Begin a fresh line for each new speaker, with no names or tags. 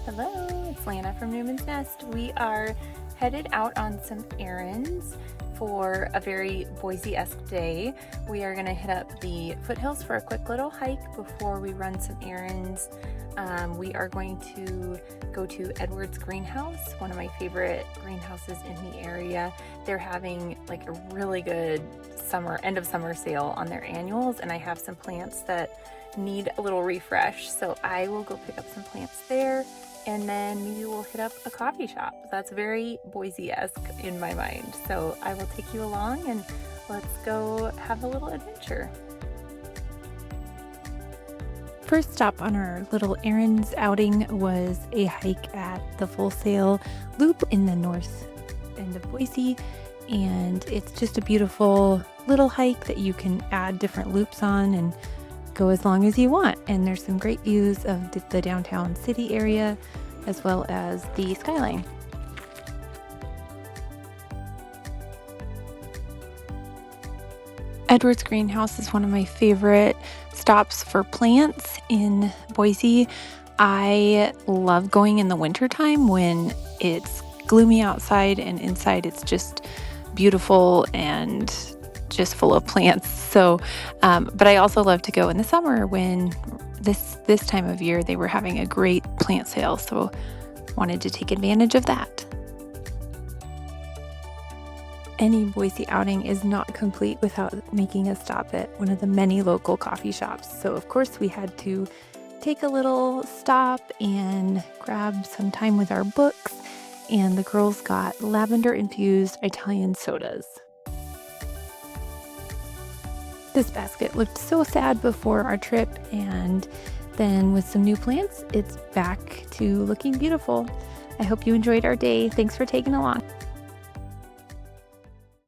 Hello, it's Lana from Newman's Nest. We are headed out on some errands for a very Boise-esque day. We are going to hit up the foothills for a quick little hike before we run some errands. We are going to go to Edwards Greenhouse, one of my favorite greenhouses in the area. They're having like a really good end of summer sale on their annuals, and I have some plants that need a little refresh, so I will go pick up some plants there, and then maybe we'll hit up a coffee shop. That's very Boise-esque in my mind, so I will take you along and let's go have a little adventure. First stop on our little errands outing was a hike at the Full Sail Loop in the north end of Boise, and it's just a beautiful little hike that you can add different loops on and go as long as you want. And there's some great views of the downtown city area as well as the skyline. Edwards Greenhouse is one of my favorite stops for plants in Boise. I love going in the wintertime when it's gloomy outside and inside it's just beautiful and just full of plants. So, but I also love to go in the summer when this time of year they were having a great plant sale. So wanted to take advantage of that. Any Boise outing is not complete without making a stop at one of the many local coffee shops. So of course we had to take a little stop and grab some time with our books, and the girls got lavender infused Italian sodas. This basket looked so sad before our trip, and then with some new plants, it's back to looking beautiful. I hope you enjoyed our day. Thanks for tagging along.